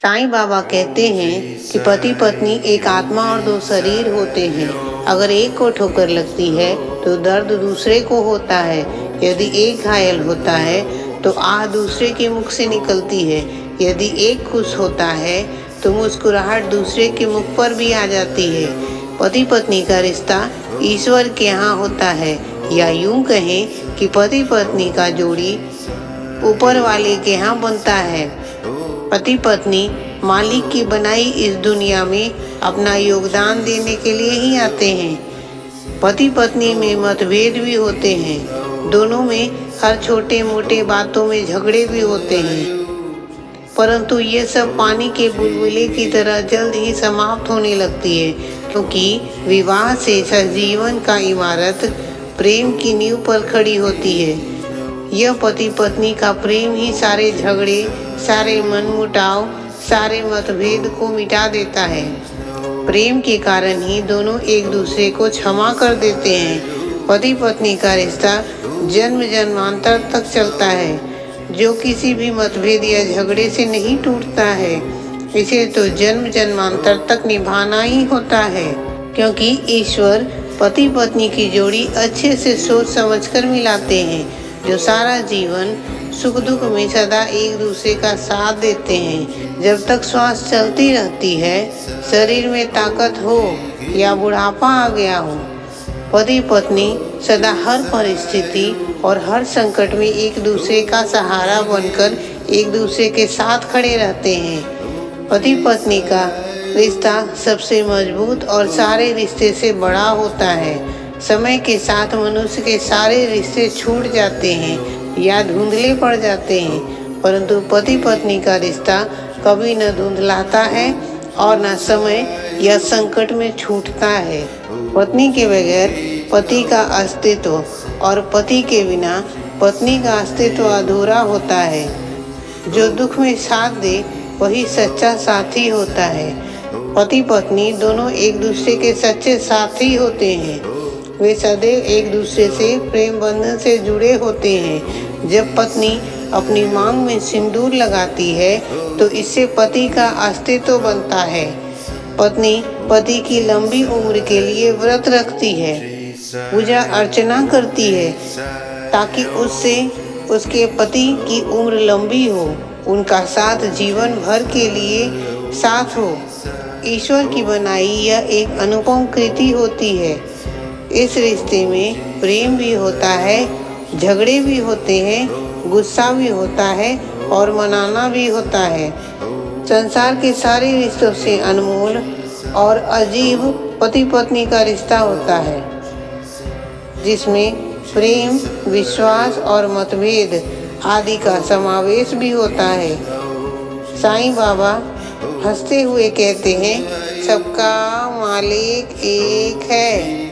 साईं बाबा कहते हैं कि पति पत्नी एक आत्मा और दो शरीर होते हैं। अगर एक को ठोकर लगती है तो दर्द दूसरे को होता है। यदि एक घायल होता है तो आह दूसरे के मुख से निकलती है। यदि एक खुश होता है तो मुस्कुराहट दूसरे के मुख पर भी आ जाती है। पति पत्नी का रिश्ता ईश्वर के यहाँ होता है, या यूं कहें कि पति पत्नी का जोड़ी ऊपर वाले के यहाँ बनता है। पति पत्नी मालिक की बनाई इस दुनिया में अपना योगदान देने के लिए ही आते हैं। पति पत्नी में मतभेद भी होते हैं, दोनों में हर छोटे मोटे बातों में झगड़े भी होते हैं, परंतु ये सब पानी के बुलबुले की तरह जल्द ही समाप्त होने लगती है, क्योंकि विवाह से सजीवन का इमारत प्रेम की नींव पर खड़ी होती है। यह पति पत्नी का प्रेम ही सारे झगड़े, सारे मनमुटाव, सारे मतभेद को मिटा देता है। प्रेम के कारण ही दोनों एक दूसरे को क्षमा कर देते हैं। पति पत्नी का रिश्ता जन्म जन्मांतर तक चलता है, जो किसी भी मतभेद या झगड़े से नहीं टूटता है। इसे तो जन्म जन्मांतर तक निभाना ही होता है, क्योंकि ईश्वर पति पत्नी की जोड़ी अच्छे से सोच समझकर मिलाते हैं, जो सारा जीवन सुख दुख में सदा एक दूसरे का साथ देते हैं। जब तक श्वास चलती रहती है, शरीर में ताकत हो या बुढ़ापा आ गया हो, पति पत्नी सदा हर परिस्थिति और हर संकट में एक दूसरे का सहारा बनकर एक दूसरे के साथ खड़े रहते हैं। पति पत्नी का रिश्ता सबसे मजबूत और सारे रिश्ते से बड़ा होता है। समय के साथ मनुष्य के सारे रिश्ते छूट जाते हैं या धुंधले पड़ जाते हैं, परंतु पति पत्नी का रिश्ता कभी न धुंधलाता है और न समय या संकट में छूटता है। पत्नी के बगैर पति का अस्तित्व और पति के बिना पत्नी का अस्तित्व अधूरा होता है। जो दुख में साथ दे वही सच्चा साथी होता है। पति पत्नी दोनों एक दूसरे के सच्चे साथी होते हैं। वे सदैव एक दूसरे से प्रेम बंधन से जुड़े होते हैं। जब पत्नी अपनी मांग में सिंदूर लगाती है तो इससे पति का अस्तित्व बनता है। पत्नी पति की लंबी उम्र के लिए व्रत रखती है, पूजा अर्चना करती है, ताकि उससे उसके पति की उम्र लंबी हो, उनका साथ जीवन भर के लिए साथ हो। ईश्वर की बनाई यह एक अनुपम कृति होती है। इस रिश्ते में प्रेम भी होता है, झगड़े भी होते हैं, गुस्सा भी होता है और मनाना भी होता है। संसार के सारे रिश्तों से अनमोल और अजीब पति पत्नी का रिश्ता होता है, जिसमें प्रेम, विश्वास और मतभेद आदि का समावेश भी होता है। साईं बाबा हंसते हुए कहते हैं, सबका मालिक एक है।